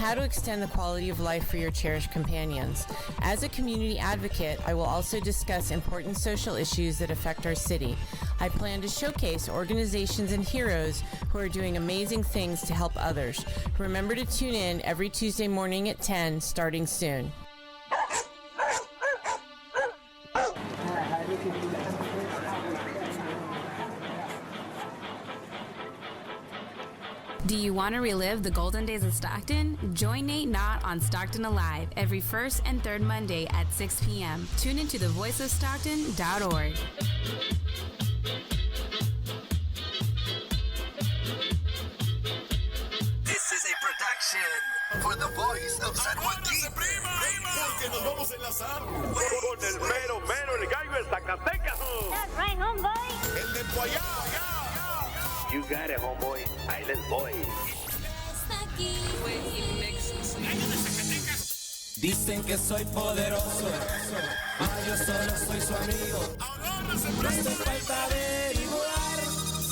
how to extend the quality of life for your cherished companions. As a community advocate, I will also discuss important social issues that affect our city. I plan to showcase organizations and heroes who are doing amazing things to help others. Remember to tune in every Tuesday morning at 10, starting soon. Do you want to relive the golden days of Stockton? Join Nate Knott on Stockton Alive every first and third Monday at 6 p.m. Tune into thevoiceofstockton.org. This is a production for the voice of San Joaquin. Porque nos vamos a enlazar con el mero, el gallo de Zacatecas. That's right, homeboy. El de Poyá. You got it, homeboy. Island boy. Dicen que soy poderoso, yo solo soy su amigo. No hace falta averiguar,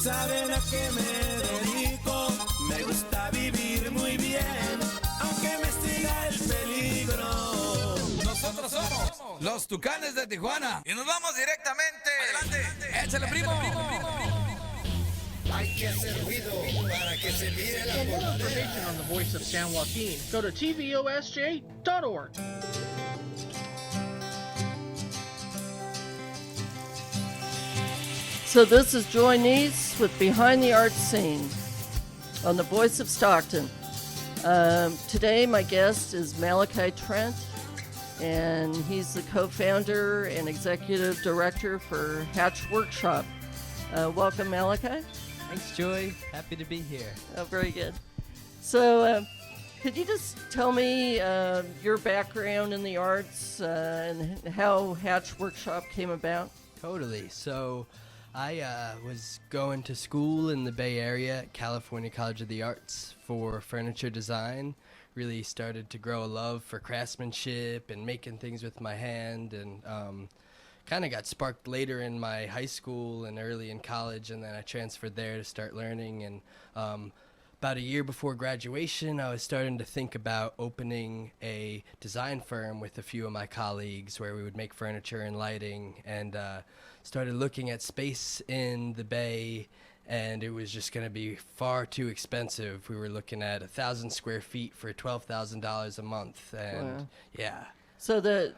saben a qué me dedico. Me gusta vivir muy bien, aunque me siga el peligro. Nosotros somos los Tucanes de Tijuana y nos vamos directamente. Adelante, échale, primo. Hay que hacer ruido para que se mire la For more information on the Voice of San Joaquin, go to tvosj.org. So this is Joy Neas with Behind the Art Scene on the Voice of Stockton. Today my guest is Malachi Trent, and he's the co-founder and executive director for Hatch Workshop. Welcome, Malachi. Thanks, Joy. Happy to be here. Oh, very good. So, could you just tell me your background in the arts and how Hatch Workshop came about? Totally. So, I was going to school in the Bay Area at California College of the Arts for furniture design. Really started to grow a love for craftsmanship and making things with my hand, and kind of got sparked later in my high school and early in college, and then I transferred there to start learning. And about a year before graduation, I was starting to think about opening a design firm with a few of my colleagues where we would make furniture and lighting, and started looking at space in the Bay, and it was just going to be far too expensive. We were looking at 1,000 square feet for $12,000 a month, and Wow. yeah. So the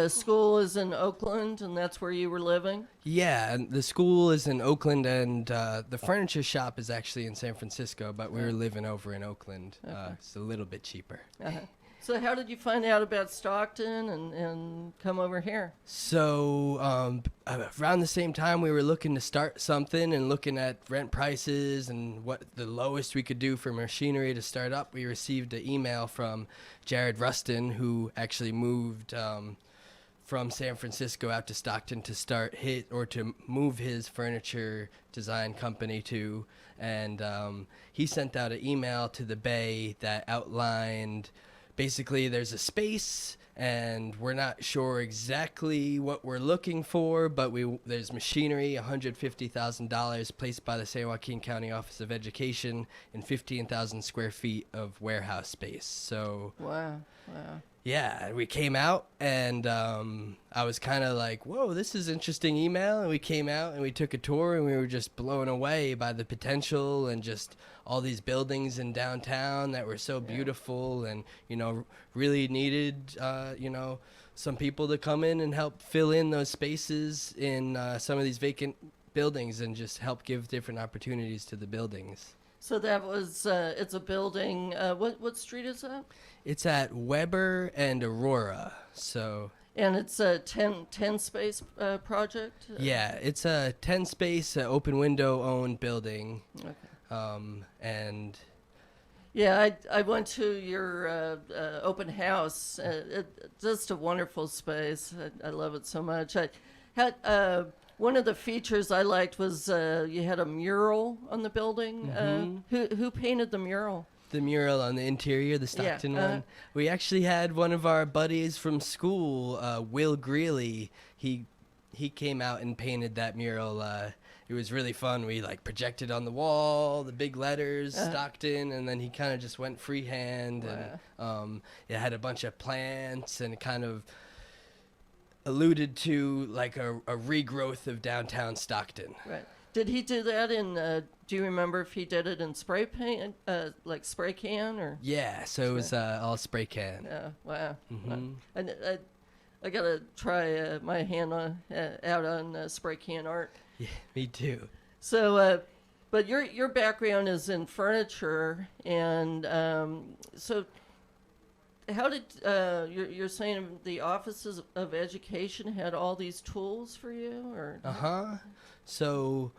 school is in Oakland, and that's where you were living? Yeah, and the school is in Oakland, and the furniture shop is actually in San Francisco, but we were living over in Oakland. Okay. It's a little bit cheaper. Uh-huh. So how did you find out about Stockton and come over here? So around the same time we were looking to start something and looking at rent prices and what the lowest we could do for machinery to start up, we received an email from Jared Rustin, who actually moved from San Francisco out to Stockton to start to move his furniture design company to, and he sent out an email to the Bay that outlined basically there's a space and we're not sure exactly what we're looking for, but there's machinery, $150,000 placed by the San Joaquin County Office of Education, and 15,000 square feet of warehouse space. So Wow. yeah, we came out, and I was kind of like, whoa, this is interesting email. And we came out and we took a tour, and we were just blown away by the potential and just all these buildings in downtown that were so beautiful, and, really needed, some people to come in and help fill in those spaces in some of these vacant buildings and just help give different opportunities to the buildings. So that was, it's a building, what street is that? It's at Weber and Aurora, so... And it's a 10 space project? Yeah, it's a 10 space, open window owned building. Okay. And... Yeah, I went to your open house. It's just a wonderful space. I love it so much. I had... one of the features I liked was you had a mural on the building. Mm-hmm. Who painted the mural? The mural on the interior, the Stockton one. We actually had one of our buddies from school, Will Greeley. He came out and painted that mural, it was really fun. We like projected on the wall the big letters, Stockton, and then he kind of just went freehand. And it had a bunch of plants and kind of alluded to like a regrowth of downtown Stockton. Right. Did he do that in, do you remember if he did it in spray paint, like spray can or? Yeah, so it was all spray can. Yeah, wow. Mm-hmm. I got to try my hand out on spray can art. Yeah, me too. So, but your background is in furniture, and so how did, you're saying the offices of education had all these tools for you, or? So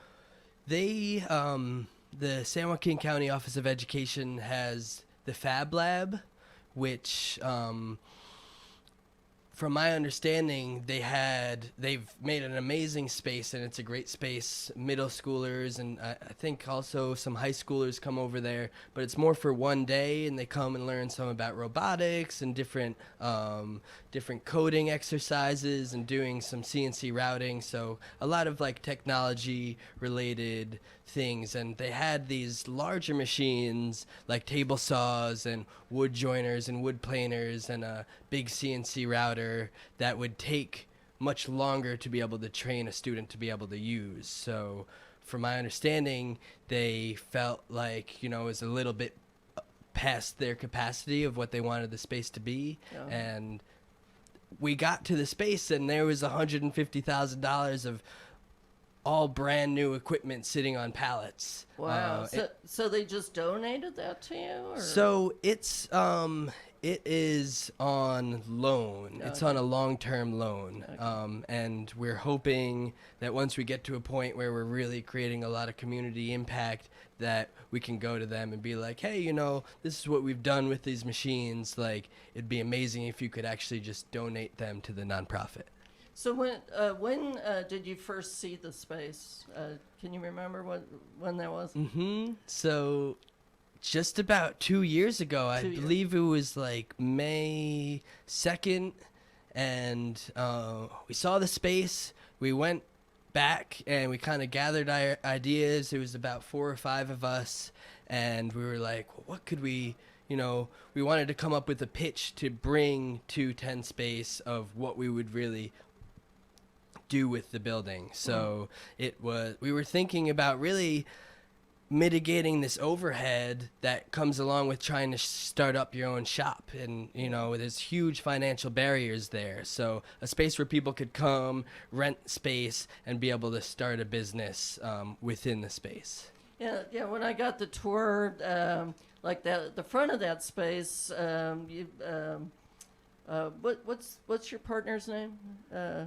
they, the San Joaquin County Office of Education has the Fablab, which, from my understanding, they've made an amazing space, and it's a great space. Middle schoolers and I think also some high schoolers come over there, but it's more for one day, and they come and learn some about robotics and different coding exercises and doing some CNC routing. So a lot of like technology related things, and they had these larger machines like table saws and wood joiners and wood planers and a big CNC router that would take much longer to be able to train a student to be able to use. So from my understanding, they felt like, you know, it was a little bit past their capacity of what they wanted the space to be. And we got to the space, and there was $150,000 of all brand new equipment sitting on pallets. Wow. So they just donated that to you? Or? So it is on loan. It's on a long-term loan. And we're hoping that once we get to a point where we're really creating a lot of community impact, that we can go to them and be like, hey, you know, this is what we've done with these machines. Like, it'd be amazing if you could actually just donate them to the nonprofit. So when did you first see the space? Can you remember when that was? So just about 2 years ago, I believe it was like May 2nd, and we saw the space. We went back and we kind of gathered our ideas. It was about 4 or 5 of us, and we were like, well, what could we, you know, we wanted to come up with a pitch to bring to 10 Space of what we would really do with the building. So we were thinking about really mitigating this overhead that comes along with trying to start up your own shop, and you know, there's huge financial barriers there. So a space where people could come, rent space, and be able to start a business within the space. Yeah. When I got the tour, like that, the front of that space, what's your partner's name?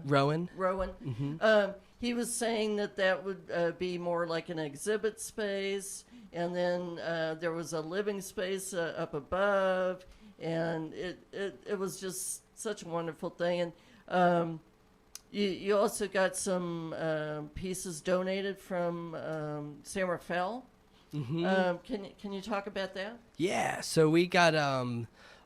Rowan. Mm-hmm. He was saying that would be more like an exhibit space, and then there was a living space up above, and it was just such a wonderful thing. And you also got some pieces donated from San Rafael. Can you talk about that? Yeah, so we got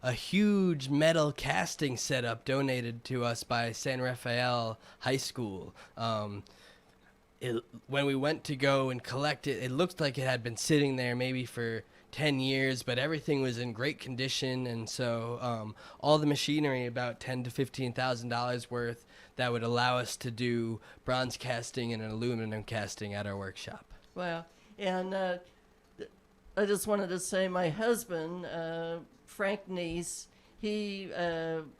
a huge metal casting setup donated to us by San Rafael High School. When we went to go and collect it, it looked like it had been sitting there maybe for 10 years, but everything was in great condition. And so all the machinery, about $10,000 to $15,000 worth, that would allow us to do bronze casting and an aluminum casting at our workshop. Wow. And I just wanted to say my husband, Frank Neas, he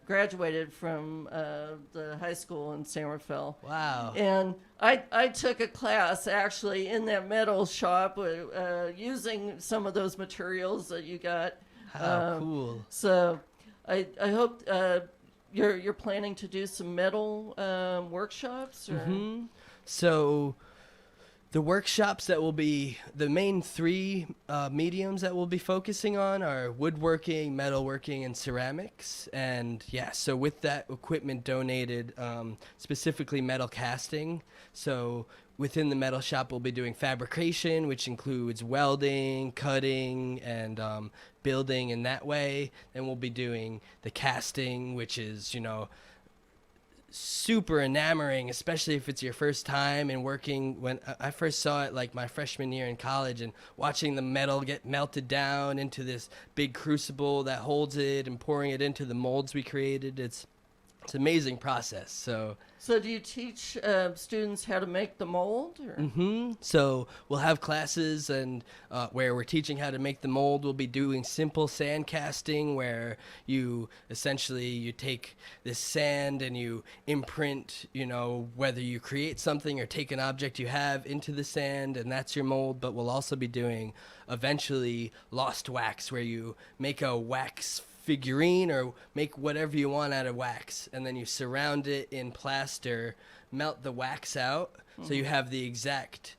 graduated from the high school in San Rafael. Wow. And I took a class actually in that metal shop using some of those materials that you got. How cool. So I hope you're planning to do some metal workshops? Or? So the workshops that will be, the main 3 mediums that we'll be focusing on are woodworking, metalworking, and ceramics. And yeah, so with that equipment donated, specifically metal casting. So within the metal shop, we'll be doing fabrication, which includes welding, cutting, and building in that way. Then we'll be doing the casting, which is, you know, super enamoring, especially if it's your first time and working. When I first saw it, like my freshman year in college, and watching the metal get melted down into this big crucible that holds it and pouring it into the molds we created, it's an amazing process. So do you teach students how to make the mold? Or? So we'll have classes and where we're teaching how to make the mold. We'll be doing simple sand casting, where you take this sand and you imprint, whether you create something or take an object you have into the sand, and that's your mold. But we'll also be doing eventually lost wax, where you make a wax figurine or make whatever you want out of wax, and then you surround it in plaster, melt the wax out, so you have the exact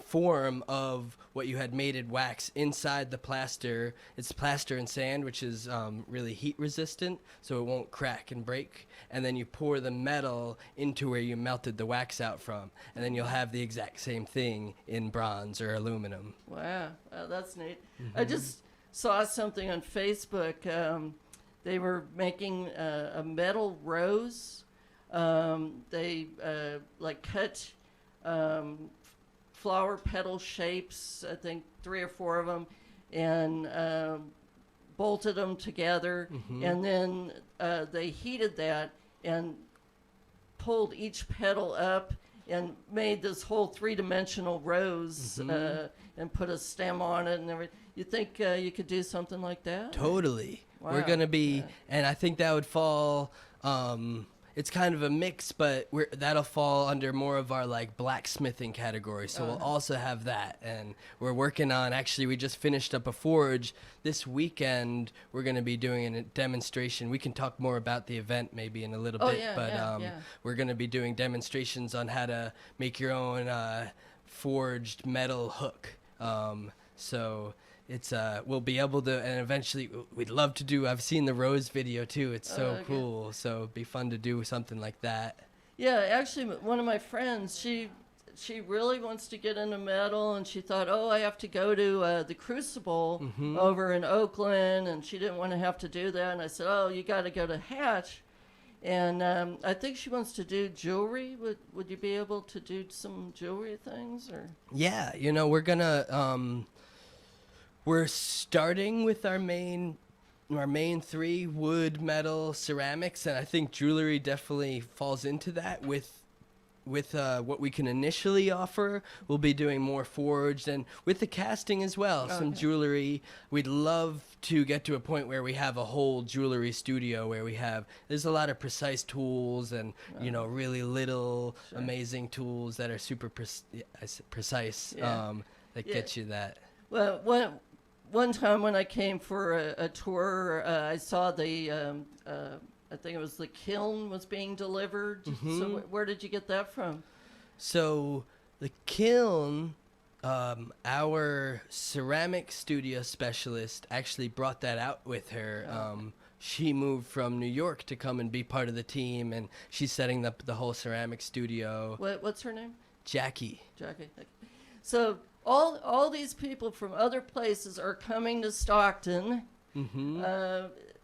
form of what you had made in wax inside the plaster. It's plaster and sand, which is really heat resistant, so it won't crack and break. And then you pour the metal into where you melted the wax out from, and then you'll have the exact same thing in bronze or aluminum. Wow, that's neat. I just saw something on Facebook. They were making a metal rose. They cut flower petal shapes, I think 3 or 4 of them, and bolted them together. And then they heated that and pulled each petal up and made this whole 3-dimensional rose and put a stem on it and everything. You think you could do something like that? Totally. Wow. We're going to be, and I think that would fall, it's kind of a mix, but that'll fall under more of our blacksmithing category. So we'll also have that. And we're working on, actually, we just finished up a forge. This weekend, we're going to be doing a demonstration. We can talk more about the event maybe in a little bit, we're going to be doing demonstrations on how to make your own forged metal hook. So it's we'll be able to, and eventually we'd love to do, I've seen the rose video too. It's so cool. So it'd be fun to do something like that. Yeah, actually one of my friends, she really wants to get into metal, and she thought, I have to go to the Crucible over in Oakland, and she didn't want to have to do that. And I said, you got to go to Hatch. And I think she wants to do jewelry. Would you be able to do some jewelry things? Or? Yeah, we're gonna we're starting with our main 3: wood, metal, ceramics, and I think jewelry definitely falls into that. With what we can initially offer, we'll be doing more forged, and with the casting as well, some jewelry. We'd love to get to a point where we have a whole jewelry studio where there's a lot of precise tools and really little amazing tools that are super precise that get you that. Well, one time when I came for a tour, I saw I think it was the kiln was being delivered. So where did you get that from? So the kiln, our ceramic studio specialist actually brought that out with her. She moved from New York to come and be part of the team, and she's setting up the whole ceramic studio. What's her name? Jackie. So all these people from other places are coming to Stockton.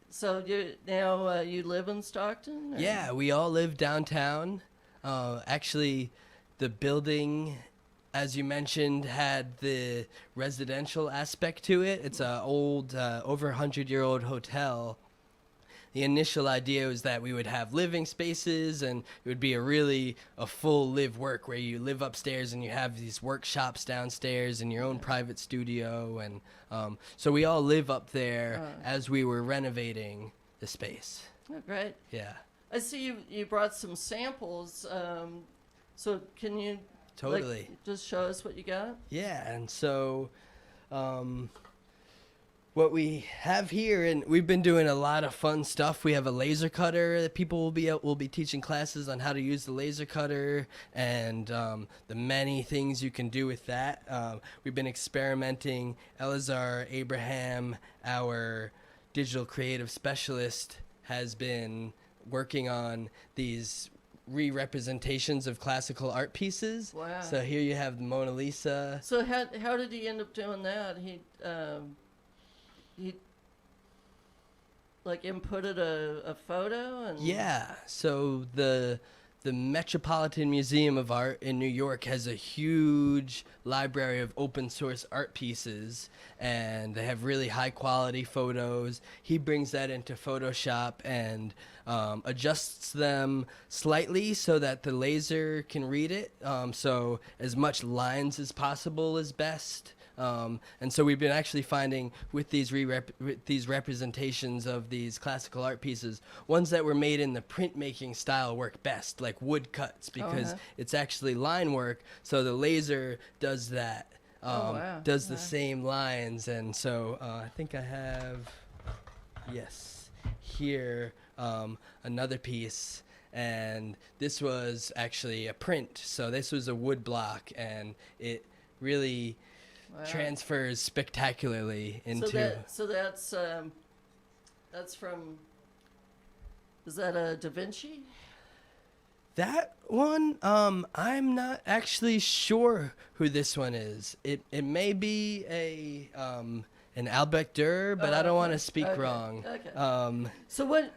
So you live in Stockton? Or? Yeah, we all live downtown. Actually, the building, as you mentioned, had the residential aspect to it. It's an old, over 100-year-old hotel. The initial idea was that we would have living spaces, and it would be a full live work where you live upstairs and you have these workshops downstairs and your own private studio. And so we all live up there as we were renovating the space. Oh, great. Yeah. I see you brought some samples. So can you totally just show us what you got? Yeah, and so what we have here, and we've been doing a lot of fun stuff. We have a laser cutter that people will be teaching classes on how to use the laser cutter and the many things you can do with that. We've been experimenting. Elazar Abraham, our digital creative specialist, has been working on these re-representations of classical art pieces. Wow. So here you have the Mona Lisa. So how did he end up doing that? like inputted a photo and Yeah. So the Metropolitan Museum of Art in New York has a huge library of open source art pieces, and they have really high quality photos. He brings that into Photoshop and adjusts them slightly so that the laser can read it. So as much lines as possible is best. And so we've been actually finding with these representations of these classical art pieces, ones that were made in the printmaking style work best, like wood cuts, because it's actually line work. So the laser does that, does the same lines. And so I think I have, here, another piece. And this was actually a print. So this was a wood block, and it really transfers spectacularly into. So that's from. Is that a Da Vinci? That one, I'm not actually sure who this one is. It may be an Albrecht Dürer, but I don't want to speak wrong. Okay. So what?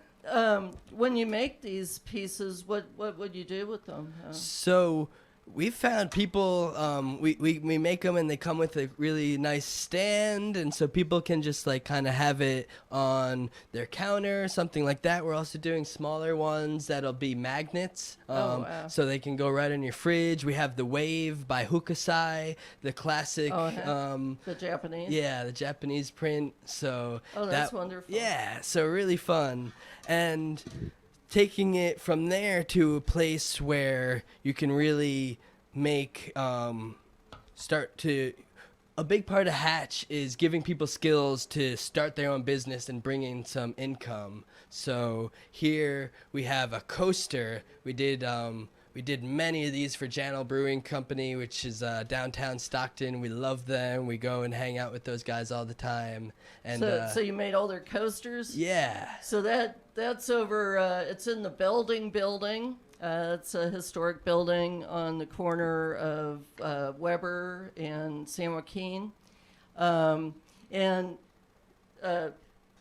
When you make these pieces, what would you do with them? So we've found people, we make them and they come with a really nice stand, and so people can just like kind of have it on their counter or something like that. We're also doing smaller ones that'll be magnets, so they can go right in your fridge. We have the Wave by Hokusai, the classic, the Japanese. Yeah, the Japanese print. So that's wonderful. Yeah, so really fun. And taking it from there to a place where you can really make, a big part of Hatch is giving people skills to start their own business and bring in some income. So here we have a coaster. We did many of these for Janel Brewing Company, which is downtown Stockton. We love them. We go and hang out with those guys all the time. And so you made all their coasters? Yeah. So that's over. It's in the Belding Building. It's a historic building on the corner of Weber and San Joaquin.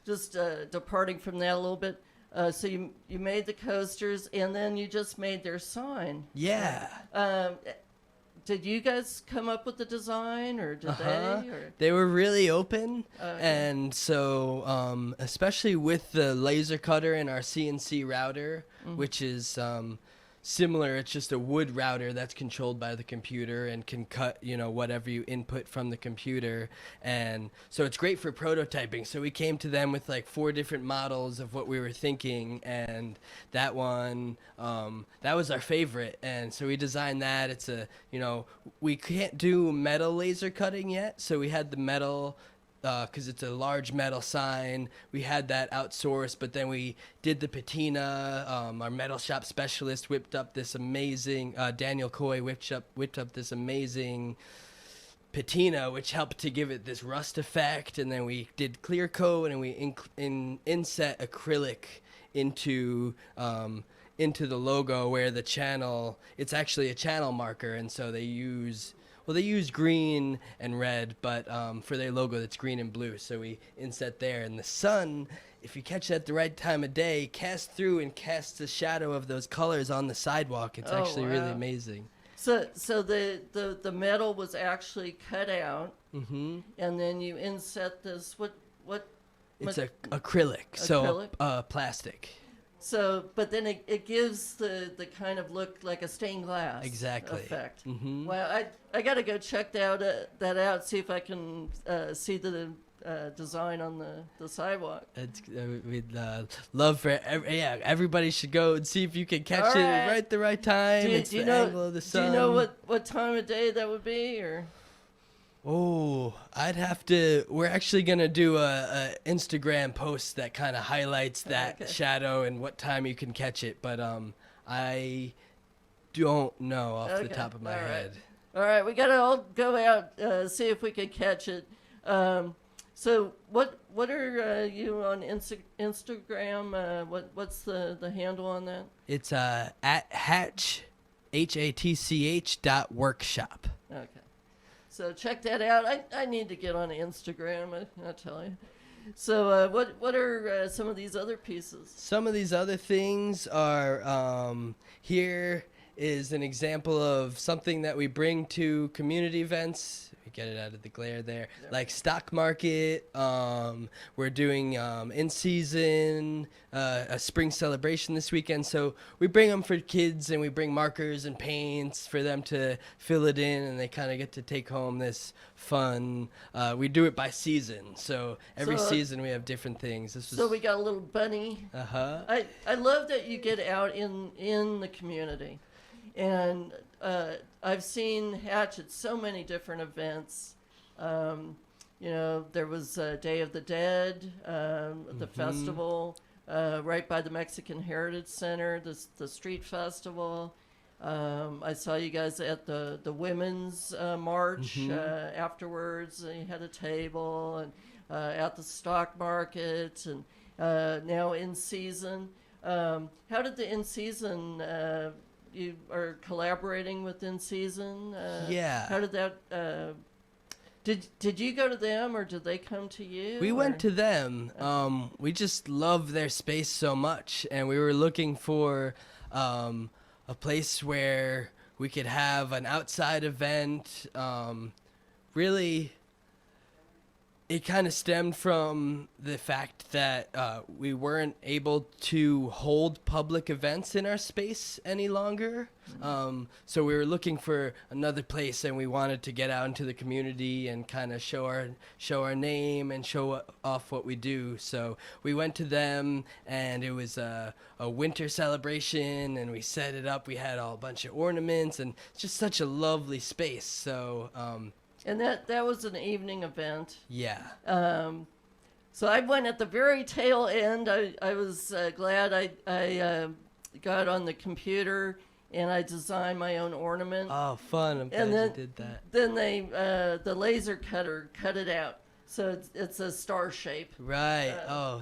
Just departing from that a little bit. So you made the coasters, and then you just made their sign. Yeah. Did you guys come up with the design, or did they? Or? They were really open, and so especially with the laser cutter and our CNC router, which is similar. It's just a wood router that's controlled by the computer and can cut, whatever you input from the computer. And so it's great for prototyping. So we came to them with like 4 different models of what we were thinking, and that one, that was our favorite. And so we designed that. It's we can't do metal laser cutting yet. So we had the metal, because it's a large metal sign. We had that outsourced, but then we did the patina. Our metal shop specialist whipped up this amazing, Daniel Coy whipped up this amazing patina, which helped to give it this rust effect. And then we did clear coat, and we inset acrylic into the logo, where the channel, it's actually a channel marker, and so they use green and red, but for their logo, that's green and blue. So we inset there. And the sun, if you catch it at the right time of day, casts through and casts the shadow of those colors on the sidewalk. It's actually really amazing. So the metal was actually cut out, and then you inset this. What? It's acrylic. So plastic. So, but then it gives the kind of look like a stained glass effect. Well, I got to go check that out, see if I can see the design on the sidewalk. We'd love for everybody should go and see if you can catch it right at the right time. It's the angle of the sun. Do you know what time of day that would be, or? Oh, I'd have to. We're actually gonna do a Instagram post that kind of highlights that shadow and what time you can catch it. But I don't know off the top of my head. All right, we gotta all go out, see if we can catch it. So what are you on Instagram? What's the handle on that? It's at Hatch, HATCH.workshop. Okay. So check that out. I need to get on Instagram, I tell you. So what are some of these other pieces? Some of these other things are here is an example of something that we bring to community events. We get it out of the glare there. Yep. Like Stock Market. We're doing Inseason, a spring celebration this weekend. So we bring them for kids, and we bring markers and paints for them to fill it in, and they kind of get to take home this fun. We do it by season. So every season we have different things. So we got a little bunny. Uh-huh. I love that you get out in the community. And I've seen Hatch at so many different events. There was Day of the Dead, the festival, right by the Mexican Heritage Center, the street festival. I saw you guys at the women's march afterwards. You had a table, and at the stock market, and now Inseason. How did the Inseason... you are collaborating with Inseason? Yeah. How did that... Did you go to them, or did they come to you? We went to them. We just love their space so much, and we were looking for a place where we could have an outside event. Really, it kind of stemmed from the fact that we weren't able to hold public events in our space any longer. So we were looking for another place, and we wanted to get out into the community and kind of show our name and show off what we do. So we went to them, and it was a winter celebration, and we set it up. We had a bunch of ornaments, and it's just such a lovely space. So... and that was an evening event. Yeah. So I went at the very tail end. I was glad I got on the computer, and I designed my own ornament. Oh, fun. I'm glad you did that. Then the laser cutter cut it out. So it's a star shape. Right.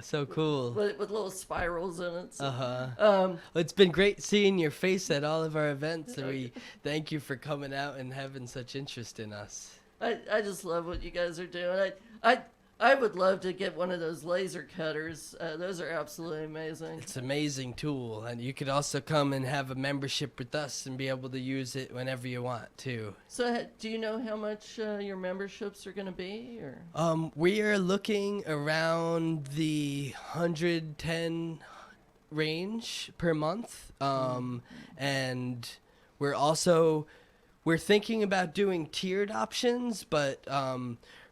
So cool. With little spirals in it. So. Well, it's been great seeing your face at all of our events. And we thank you for coming out and having such interest in us. I just love what you guys are doing. I would love to get one of those laser cutters. Those are absolutely amazing. It's an amazing tool, and you could also come and have a membership with us and be able to use it whenever you want too. So do you know how much your memberships are going to be? Or? We are looking around the 110 range per month, and we're thinking about doing tiered options, but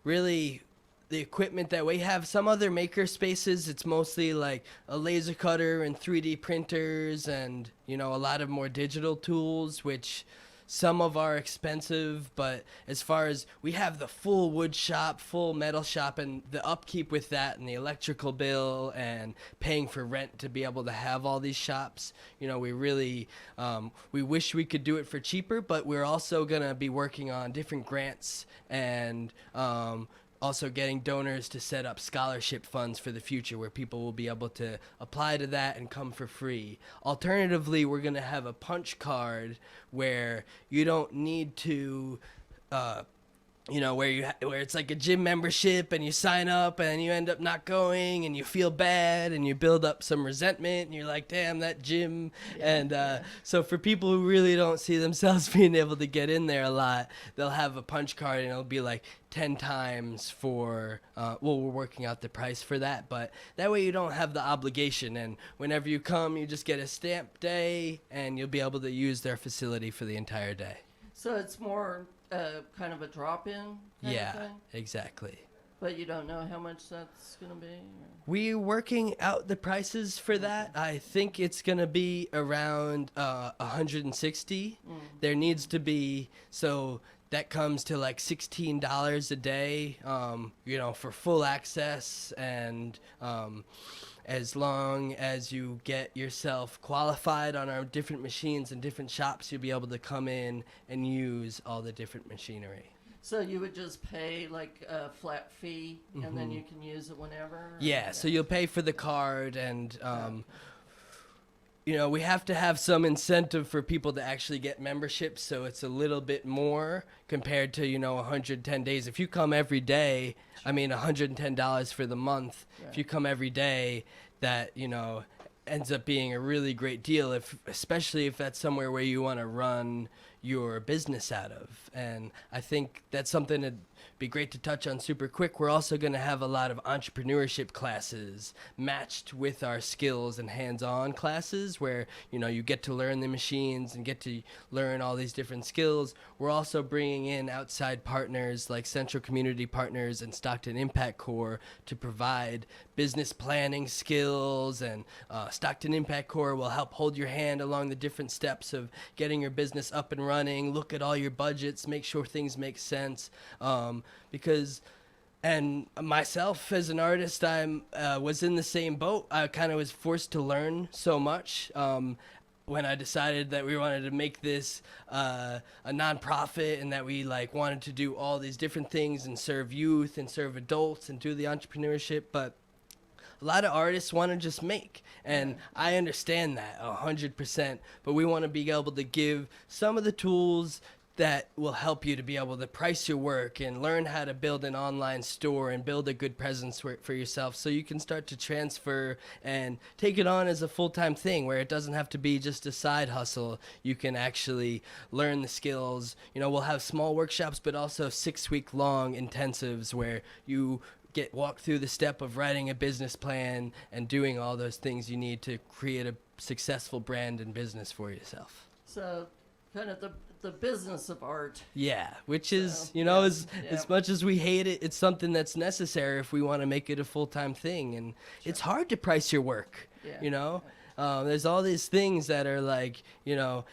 really the equipment that we have, some other maker spaces, it's mostly like a laser cutter and 3D printers and, a lot of more digital tools, which some of are expensive, but as far as we have the full wood shop, full metal shop, and the upkeep with that and the electrical bill and paying for rent to be able to have all these shops, we really, we wish we could do it for cheaper, but we're also going to be working on different grants and also getting donors to set up scholarship funds for the future where people will be able to apply to that and come for free. Alternatively, we're going to have a punch card where you don't need to where it's like a gym membership and you sign up and you end up not going and you feel bad and you build up some resentment and you're like, damn, that gym. And so for people who really don't see themselves being able to get in there a lot, they'll have a punch card and it'll be like 10 times for, we're working out the price for that, but that way you don't have the obligation, and whenever you come, you just get a stamp day and you'll be able to use their facility for the entire day. So it's more kind of a drop-in kind of thing? Exactly. But you don't know how much that's going to be? Or? We're working out the prices for that. I think it's going to be around 160. There needs to be, so that comes to like $16 a day, for full access, and as long as you get yourself qualified on our different machines and different shops, you'll be able to come in and use all the different machinery. So you would just pay like a flat fee, and then you can use it whenever? Yeah, so you'll pay for the card, and we have to have some incentive for people to actually get memberships, so it's a little bit more compared to, 110 days. If you come every day, $110 for the month. Right. If you come every day, that, ends up being a really great deal, especially if that's somewhere where you want to run your business out of. And I think that's something that'd be great to touch on super quick. We're also going to have a lot of entrepreneurship classes matched with our skills and hands-on classes where, you get to learn the machines and get to learn all these different skills. We're also bringing in outside partners like Central Community Partners and Stockton Impact Corps to provide business planning skills, and Stockton Impact Corps will help hold your hand along the different steps of getting your business up and running, look at all your budgets, make sure things make sense. And myself as an artist, I was in the same boat. I kind of was forced to learn so much when I decided that we wanted to make this a nonprofit, and that we wanted to do all these different things and serve youth and serve adults and do the entrepreneurship. But a lot of artists want to just make, and I understand that 100%, but we want to be able to give some of the tools that will help you to be able to price your work and learn how to build an online store and build a good presence for yourself, so you can start to transfer and take it on as a full-time thing where it doesn't have to be just a side hustle. You can actually learn the skills. We'll have small workshops, but also 6-week-long intensives where you walk through the step of writing a business plan and doing all those things you need to create a successful brand and business for yourself. So kind of the business of art. Yeah, which is, as much as we hate it, it's something that's necessary if we want to make it a full-time thing. And it's hard to price your work, There's all these things that are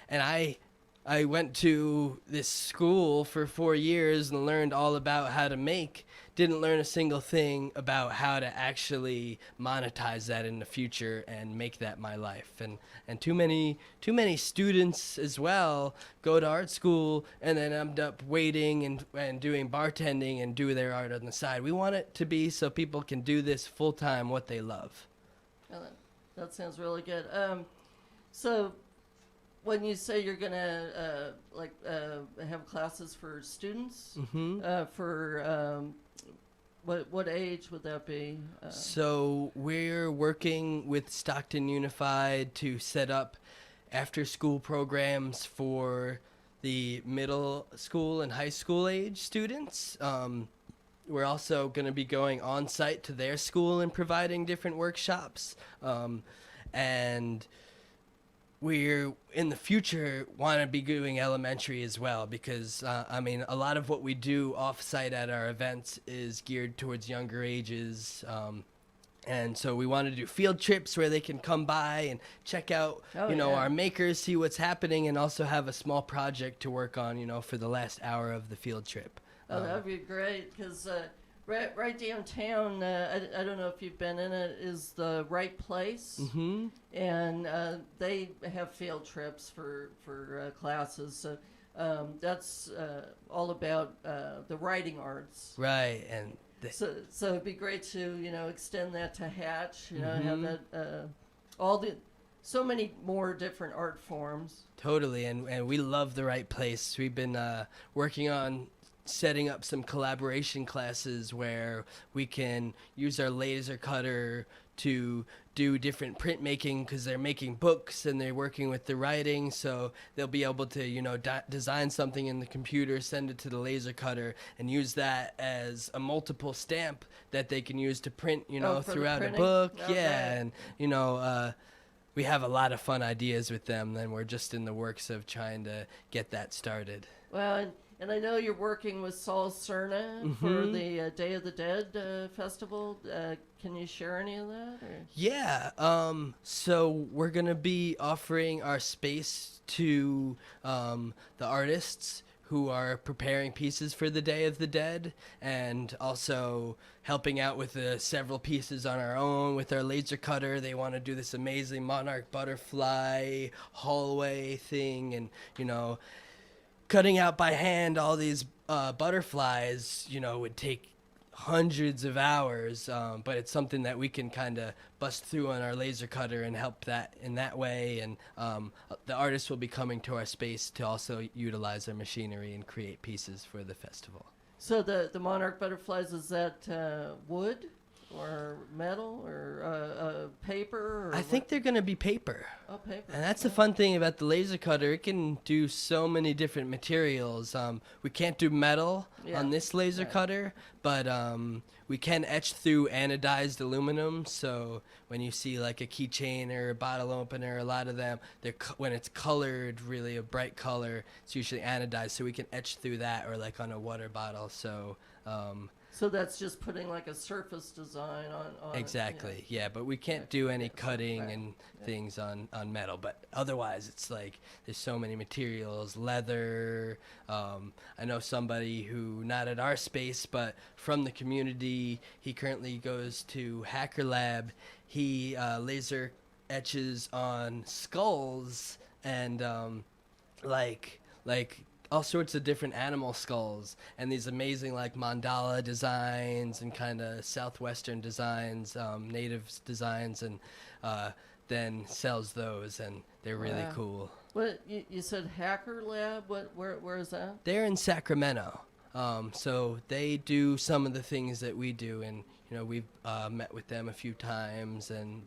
and I went to this school for 4 years and learned all about how to make. Didn't learn a single thing about how to actually monetize that in the future and make that my life. And too many students as well go to art school and then end up waiting and doing bartending and do their art on the side. We want it to be so people can do this full time, what they love. That sounds really good. So when you say you're gonna have classes for students, for what age would that be? So we're working with Stockton Unified to set up after-school programs for the middle school and high school age students. We're also going to be going on site to their school and providing different workshops, and we're in the future want to be doing elementary as well, because a lot of what we do off-site at our events is geared towards younger ages, and so we want to do field trips where they can come by and check out our makers, see what's happening, and also have a small project to work on for the last hour of the field trip. That would be great, because right downtown, I don't know if you've been in it, is the Right Place. Mm-hmm. And they have field trips for classes. So that's all about the writing arts. Right. And so it'd be great to, extend that to Hatch, have that, so many more different art forms. Totally. And we love the Right Place. We've been working on setting up some collaboration classes where we can use our laser cutter to do different printmaking, because they're making books and they're working with the writing, so they'll be able to design something in the computer, send it to the laser cutter, and use that as a multiple stamp that they can use to print throughout a book. Okay. And we have a lot of fun ideas with them, and we're just in the works of trying to get that started. Well, and I know you're working with Saul Cerna for the Day of the Dead festival. Can you share any of that? Or? Yeah. So we're going to be offering our space to the artists who are preparing pieces for the Day of the Dead, and also helping out with several pieces on our own with our laser cutter. They want to do this amazing Monarch butterfly hallway thing, and, cutting out by hand all these butterflies, would take hundreds of hours, but it's something that we can kind of bust through on our laser cutter and help that in that way. And the artists will be coming to our space to also utilize our machinery and create pieces for the festival. So the Monarch butterflies, is that wood or metal or paper? Or I think they're going to be paper. Oh, paper. And that's the fun thing about the laser cutter. It can do so many different materials. We can't do metal on this laser cutter, but we can etch through anodized aluminum. So when you see like a keychain or a bottle opener, a lot of them, when it's colored, really a bright color, it's usually anodized. So we can etch through that, or like on a water bottle. So so that's just putting like a surface design on exactly, yeah. But we can't do any cutting and things on metal. But otherwise, it's like there's so many materials, leather. I know somebody who, not at our space, but from the community, he currently goes to Hacker Lab. He laser etches on skulls and like all sorts of different animal skulls, and these amazing like mandala designs and kind of southwestern designs, native designs, and then sells those, and they're really cool. What you said, Hacker Lab? Where is that? They're in Sacramento, so they do some of the things that we do, and we've met with them a few times, and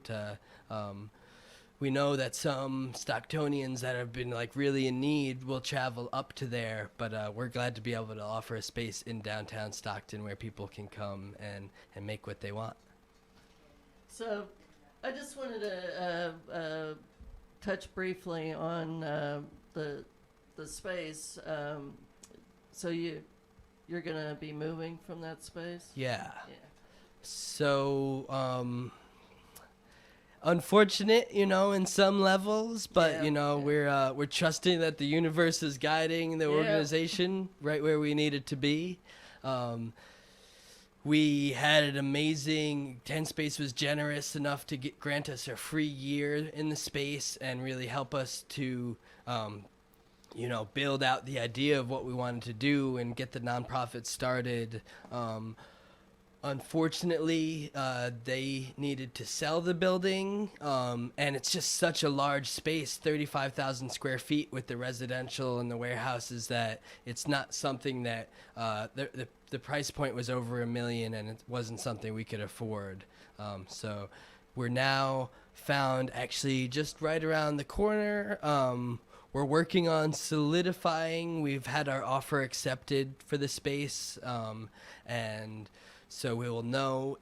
we know that some Stocktonians that have been like really in need will travel up to there, but we're glad to be able to offer a space in downtown Stockton where people can come and make what they want. So I just wanted to touch briefly on the space. So you're gonna be moving from that space? Yeah. So unfortunate, in some levels, but we're trusting that the universe is guiding the organization right where we need it to be. We had an amazing, 10 Space was generous enough to grant us a free year in the space and really help us to build out the idea of what we wanted to do and get the nonprofit started. Unfortunately, they needed to sell the building, and it's just such a large space, 35,000 square feet with the residential and the warehouses, that it's not something that the price point was over $1 million, and it wasn't something we could afford. So we're now found actually just right around the corner. We're working on solidifying. We've had our offer accepted for the space, and so we will know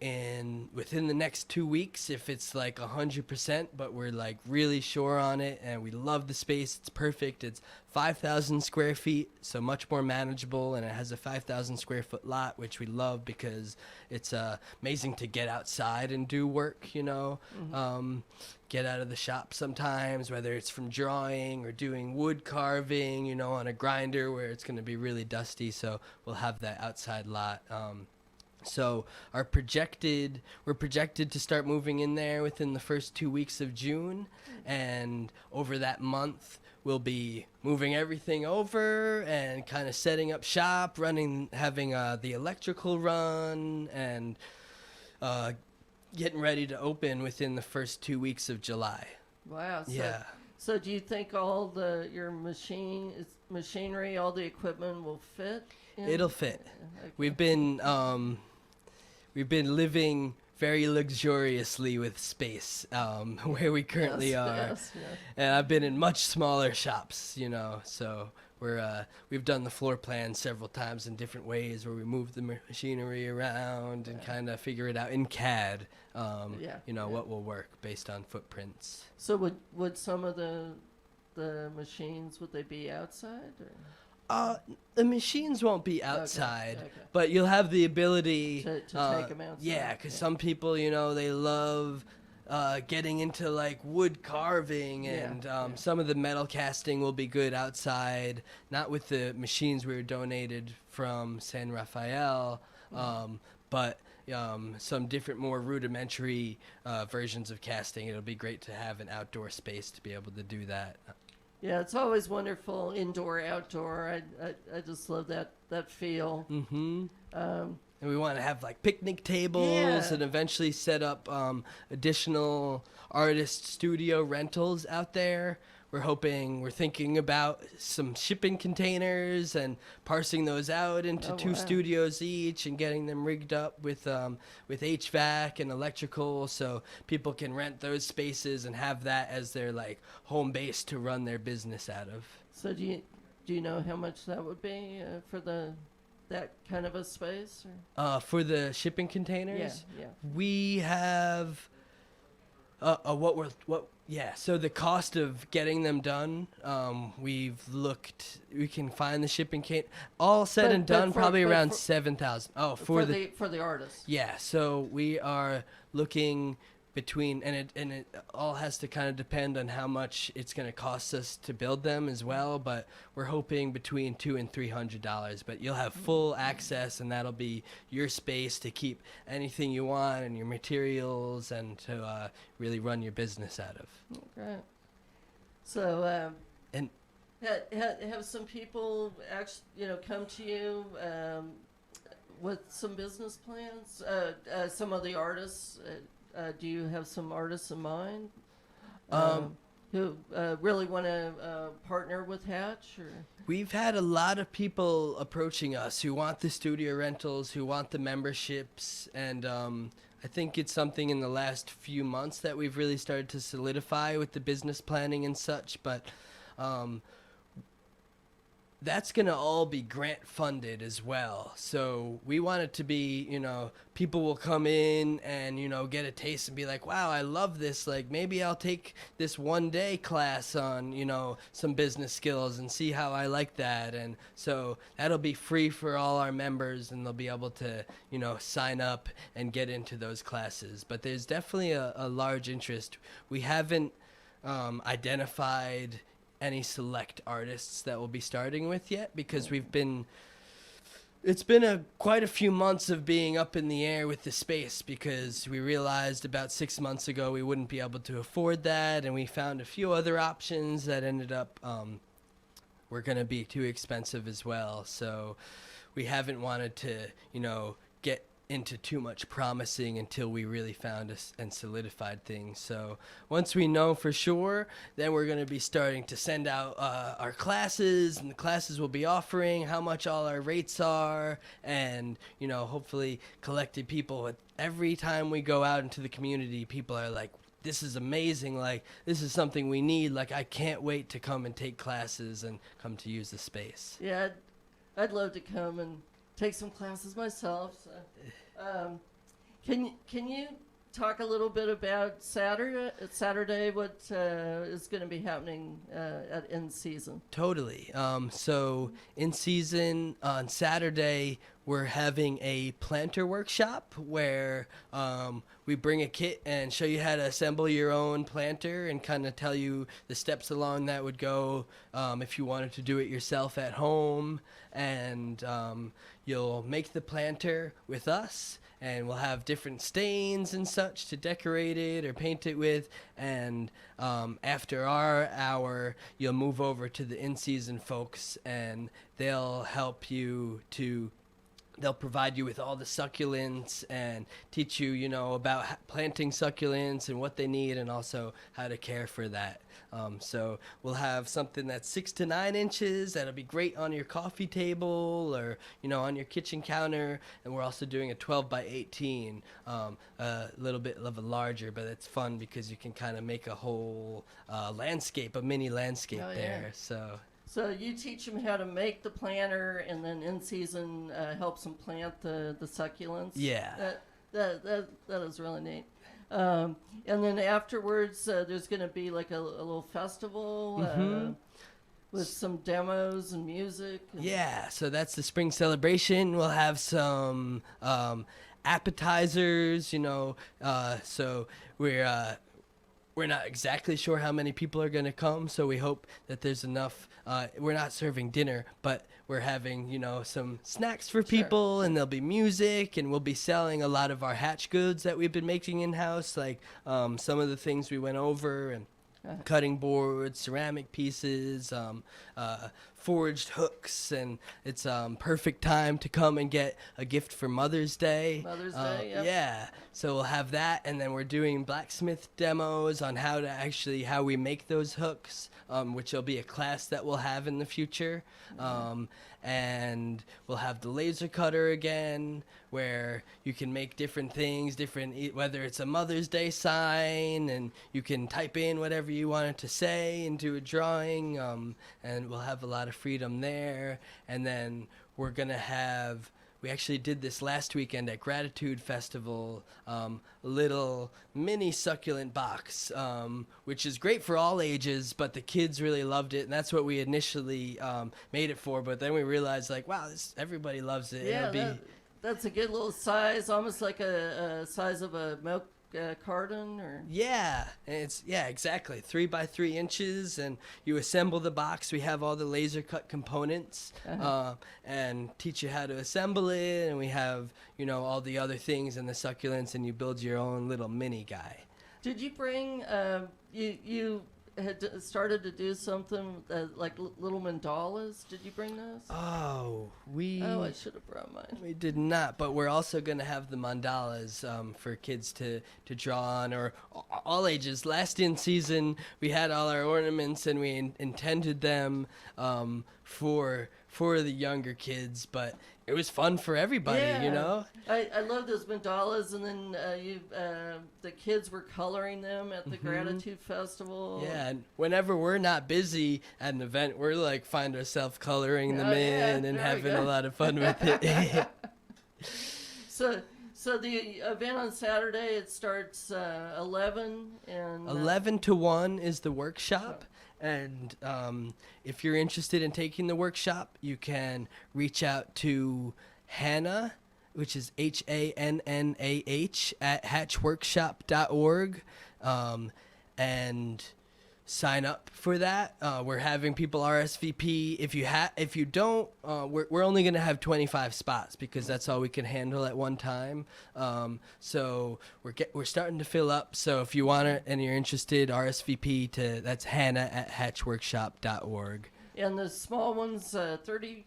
within the next 2 weeks if it's like 100%, but we're like really sure on it, and we love the space. It's perfect. It's 5,000 square feet, so much more manageable, and it has a 5,000 square foot lot, which we love because it's amazing to get outside and do work, get out of the shop sometimes, whether it's from drawing or doing wood carving, on a grinder where it's going to be really dusty, so we'll have that outside lot. So we're projected to start moving in there within the first 2 weeks of June, and over that month we'll be moving everything over and kind of setting up shop, having the electrical run, and getting ready to open within the first 2 weeks of July. Wow. Yeah. So do you think all your machinery, all the equipment will fit? It'll fit. Okay. We've been living very luxuriously with space where we currently are. Yes. And I've been in much smaller shops, so we've done the floor plan several times in different ways where we move the machinery around and kind of figure it out in CAD, what will work based on footprints. So would some of the machines, would they be outside? Or? The machines won't be outside, okay. but you'll have the ability to take them outside. Yeah, because some people, they love getting into like wood carving, and some of the metal casting will be good outside, not with the machines we were donated from San Rafael, but some different, more rudimentary versions of casting. It'll be great to have an outdoor space to be able to do that. Yeah, it's always wonderful, indoor, outdoor. I just love that feel. Mm-hmm. And and we want to have like picnic tables and eventually set up additional artist studio rentals out there. We're thinking about some shipping containers and parsing those out into two studios each and getting them rigged up with HVAC and electrical, so people can rent those spaces and have that as their like home base to run their business out of. So do you know how much that would be for that kind of a space? Or? For the shipping containers, yeah. We have so the cost of getting them done, we can find the shipping all said and done probably around $7,000. Oh, for the artists. Yeah, so we are looking between, and it all has to kind of depend on how much it's going to cost us to build them as well, but we're hoping between $200 and $300. But you'll have full access, and that'll be your space to keep anything you want and your materials, and to really run your business out of. Okay. So and have some people actually come to you with some business plans? Some of the artists. Do you have some artists in mind who really want to partner with Hatch? Or? We've had a lot of people approaching us who want the studio rentals, who want the memberships, and I think it's something in the last few months that we've really started to solidify with the business planning and such, but that's going to all be grant funded as well. So we want it to be, people will come in and, get a taste and be like, wow, I love this. Like, maybe I'll take this 1-day class on, some business skills and see how I like that. And so that'll be free for all our members, and they'll be able to, sign up and get into those classes. But there's definitely a large interest. We haven't identified any select artists that we'll be starting with yet, because it's been quite a few months of being up in the air with the space, because we realized about 6 months ago we wouldn't be able to afford that, and we found a few other options that ended up were going to be too expensive as well. So we haven't wanted to get into too much promising until we really found and solidified things. So once we know for sure, then we're going to be starting to send out our classes, and the classes will be offering how much all our rates are, and hopefully collecting people. Every time we go out into the community, people are like, this is amazing, like this is something we need, like I can't wait to come and take classes and come to use the space. Yeah, I'd love to come and take some classes myself. So, can you talk a little bit about Saturday? What is going to be happening at Inseason? Totally. So Inseason on Saturday, we're having a planter workshop where we bring a kit and show you how to assemble your own planter, and kind of tell you the steps along that would go if you wanted to do it yourself at home. And you'll make the planter with us, and we'll have different stains and such to decorate it or paint it with. And after our hour, you'll move over to the in-season folks, and they'll help you they'll provide you with all the succulents and teach you, about planting succulents and what they need, and also how to care for that. So we'll have something that's 6 to 9 inches that'll be great on your coffee table or, on your kitchen counter. And we're also doing a 12 by 18, a little bit of a larger, but it's fun because you can kind of make a whole landscape, a mini landscape there. So you teach them how to make the planter, and then In-Season helps them plant the succulents? Yeah. That is really neat. And then afterwards, there's going to be like a little festival with some demos and music. Yeah, so that's the spring celebration. We'll have some appetizers, so we're not exactly sure how many people are going to come, so we hope that there's enough. We're not serving dinner, but we're having, some snacks for people, and there'll be music, and we'll be selling a lot of our Hatch goods that we've been making in-house, like some of the things we went over, and cutting boards, ceramic pieces, forged hooks, and it's perfect time to come and get a gift for Mother's Day. Mother's Day, yep. Yeah, so we'll have that, and then we're doing blacksmith demos on how we make those hooks, which will be a class that we'll have in the future. And we'll have the laser cutter again, where you can make different things, whether it's a Mother's Day sign, and you can type in whatever you want it to say and do a drawing, and we'll have a lot of freedom there. And then we're going to have, we actually did this last weekend at Gratitude Festival, a little MiniSucculent Box, which is great for all ages, but the kids really loved it, and that's what we initially made it for. But then we realized, like, wow, everybody loves it. Yeah, that's a good little size, almost like a size of a milk carton, or yeah, exactly, 3 by 3 inches, and you assemble the box. We have all the laser cut components, and teach you how to assemble it, and we have all the other things and the succulents, and you build your own little mini guy. Did you bring you had started to do something like little mandalas? Did you bring those? Oh, I should have brought mine. We did not, but we're also going to have the mandalas for kids to draw on, or all ages. Last in season, we had all our ornaments, and we intended them for the younger kids, but it was fun for everybody, I love those mandalas, and then the kids were coloring them at the Gratitude Festival. Yeah, and whenever we're not busy at an event, we're like find ourselves coloring them in and having a lot of fun with it. So the event on Saturday, it starts 11 and 11 to 1 is the workshop. And if you're interested in taking the workshop, you can reach out to Hannah, which is HANNAH at hatchworkshop.org, and sign up for that. We're having people RSVP. If you don't, we're only going to have 25 spots because that's all we can handle at one time. So we're starting to fill up. So if you want it and you're interested, RSVP that's Hannah at hatchworkshop.org. And the small ones, $30,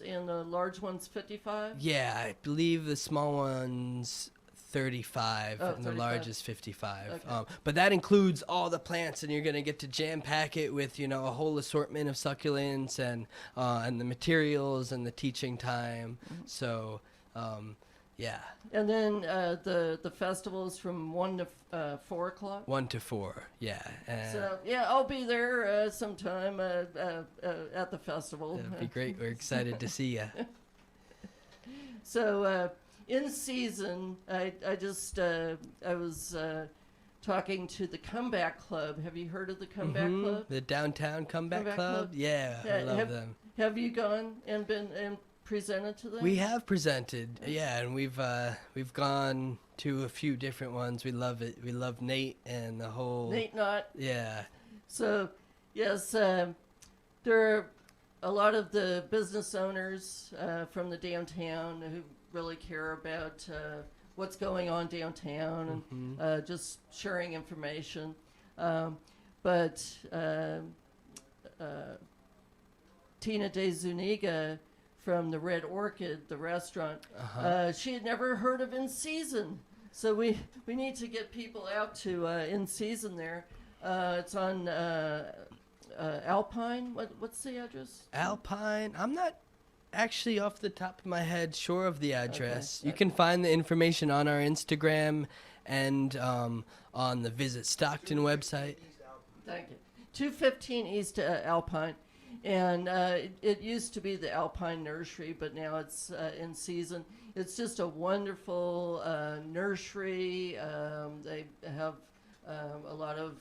and the large ones $55. Yeah, I believe the small ones 35 and the large is 55. Okay. But that includes all the plants, and you're going to get to jam pack it with a whole assortment of succulents and the materials and the teaching time. So yeah. And then the festival is from 1 to 4 o'clock. 1 to 4, yeah. So yeah, I'll be there sometime at the festival. That'd be great. We're excited to see you. So Inseason, I was talking to the Comeback Club. Have you heard of the Comeback Club? The Downtown Comeback Club? Yeah, I love them. Have you gone and presented to them? We have presented, yeah, and we've gone to a few different ones. We love it. We love Nate and the whole... Nate Knott. Yeah. So, yes, there are a lot of the business owners from the downtown who really care about what's going on downtown and just sharing information. But Tina De Zuniga from the Red Orchid, the restaurant, she had never heard of Inseason. So we need to get people out to Inseason there. It's on Alpine. What's the address? Alpine. I'm not actually off the top of my head sure of the address. Okay. You can find the information on our Instagram and on the Visit Stockton website. Thank you. 215 East Alpine. And it used to be the Alpine Nursery, but now it's Inseason. It's just a wonderful nursery. They have a lot of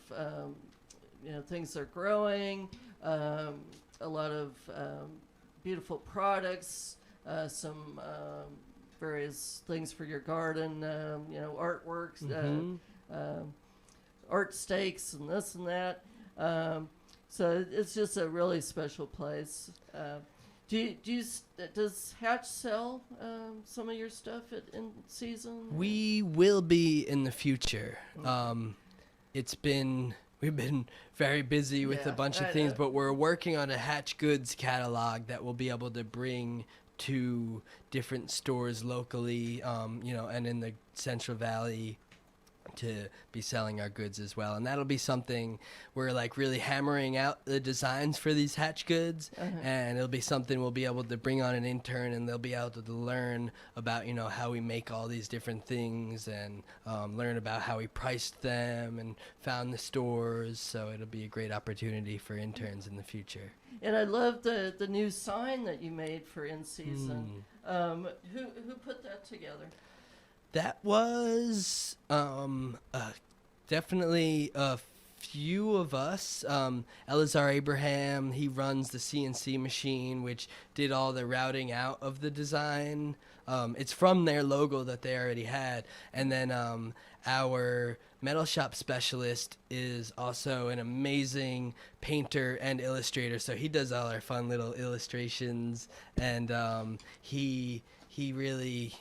things they're growing, a lot of beautiful products, some various things for your garden, artworks, art stakes, and this and that. So it's just a really special place. Does Hatch sell some of your stuff in season? We will be in the future. It's been we've been very busy with a bunch of things, but we're working on a Hatch Goods catalog that we'll be able to bring to different stores locally, and in the Central Valley, to be selling our goods as well. And that'll be something we're like really hammering out the designs for these Hatch Goods, and it'll be something we'll be able to bring on an intern, and they'll be able to learn about how we make all these different things, and learn about how we priced them and found the stores. So it'll be a great opportunity for interns in the future. And I love the new sign that you made for Inseason. Who put that together? That was definitely a few of us. Elazar Abraham, he runs the CNC machine, which did all the routing out of the design. It's from their logo that they already had. And then our metal shop specialist is also an amazing painter and illustrator. So he does all our fun little illustrations. And he really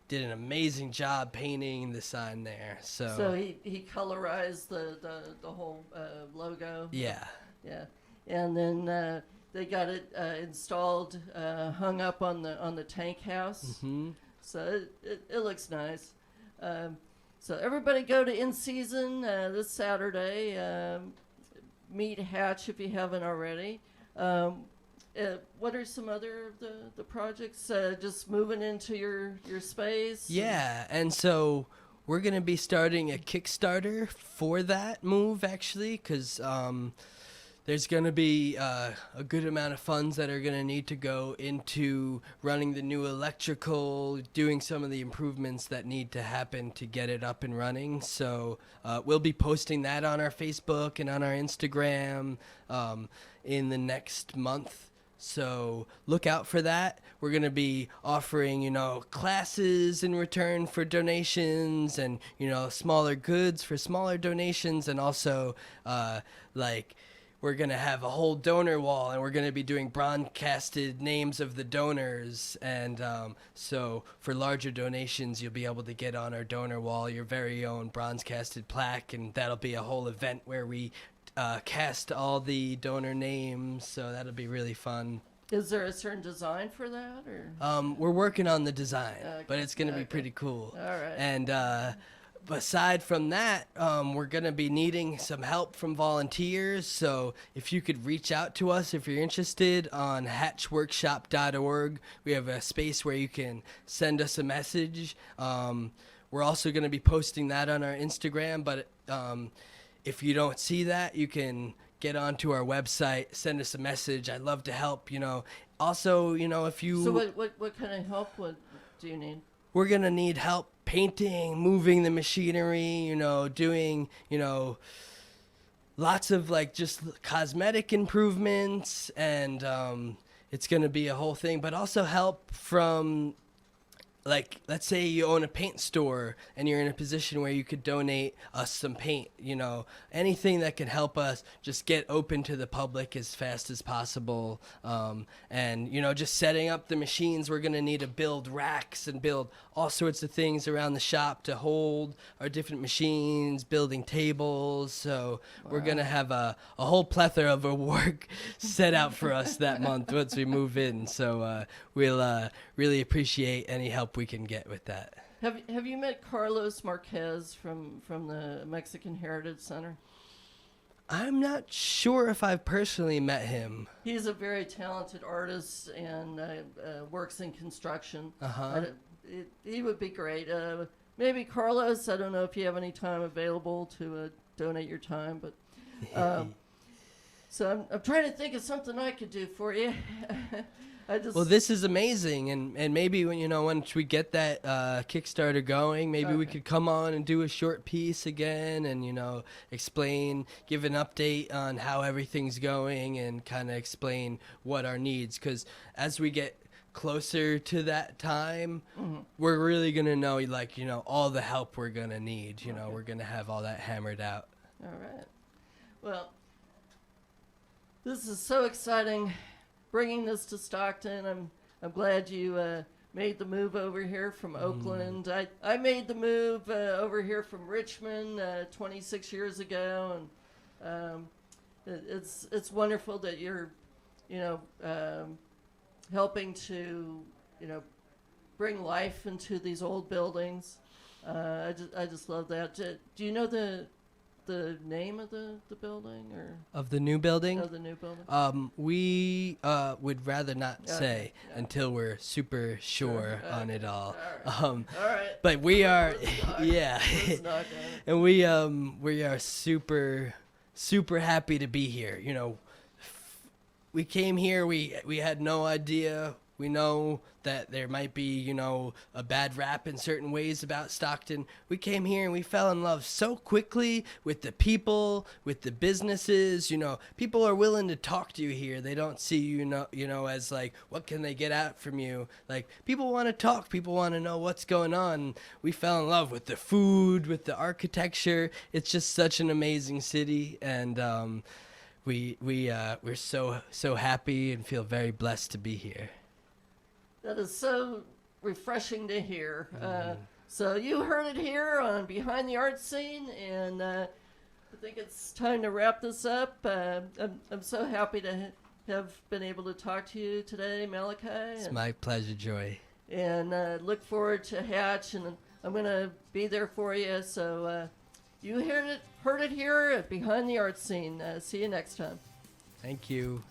did an amazing job painting the sign there. So he colorized the whole logo. Yeah. And then they got it installed, hung up on the tank house. So it looks nice. So everybody go to Inseason this Saturday. Meet Hatch if you haven't already. What are some other of the projects? Just moving into your space? Yeah, and so we're going to be starting a Kickstarter for that move, actually, because there's going to be a good amount of funds that are going to need to go into running the new electrical, doing some of the improvements that need to happen to get it up and running. So we'll be posting that on our Facebook and on our Instagram in the next month. So look out for that. We're going to be offering, classes in return for donations, and, smaller goods for smaller donations. And also, we're going to have a whole donor wall, and we're going to be doing broadcasted names of the donors. And so for larger donations, you'll be able to get on our donor wall your very own bronze-casted plaque, and that'll be a whole event where we cast all the donor names, so that'll be really fun. Is there a certain design for that, or? We're working on the design, but it's going to be pretty cool. All right. And aside from that, we're going to be needing some help from volunteers, so if you could reach out to us if you're interested on hatchworkshop.org. We have a space where you can send us a message. We're also going to be posting that on our Instagram, but if you don't see that, you can get onto our website, send us a message. I'd love to help, Also, if you... So what kind of help do you need? We're going to need help painting, moving the machinery, doing, lots of, just cosmetic improvements, and it's going to be a whole thing. But also help from... let's say you own a paint store and you're in a position where you could donate us some paint, anything that can help us just get open to the public as fast as possible. And, just setting up the machines, we're going to need to build racks and build all sorts of things around the shop to hold our different machines, building tables. So we're going to have a whole plethora of work set out for us that month once we move in. So we'll really appreciate any help we can get with that. Have you met Carlos Marquez from the Mexican Heritage Center? I'm not sure if I've personally met him. He's a very talented artist and works in construction. He would be great. Maybe Carlos, I don't know if you have any time available to donate your time, but so I'm trying to think of something I could do for you. Well, this is amazing, and maybe once we get that Kickstarter going, maybe we could come on and do a short piece again, and explain, give an update on how everything's going, and kind of explain what our needs. Because as we get closer to that time, we're really gonna know, all the help we're gonna need. We're gonna have all that hammered out. All right. Well, this is so exciting. Bringing this to Stockton, I'm glad you made the move over here from Oakland. I made the move over here from Richmond 26 years ago, and It's wonderful that you're, helping to, bring life into these old buildings. I just love that. Do you know the name of the building or Of the new building? of the new building? We would rather not say until we're super sure on it all. All right. But we are, yeah, Let's knock on it. and we are super happy to be here. We came here. We had no idea. We know that there might be, a bad rap in certain ways about Stockton. We came here and we fell in love so quickly with the people, with the businesses. People are willing to talk to you here. They don't see you, as like, what can they get out from you? Like, people want to talk. People want to know what's going on. We fell in love with the food, with the architecture. It's just such an amazing city, and we're so happy and feel very blessed to be here. That is so refreshing to hear. So you heard it here on Behind the Art Scene, and I think it's time to wrap this up. I'm so happy to have been able to talk to you today, Malachi. It's my pleasure, Joy. And look forward to Hatch, and I'm going to be there for you. So you heard it here at Behind the Art Scene. See you next time. Thank you.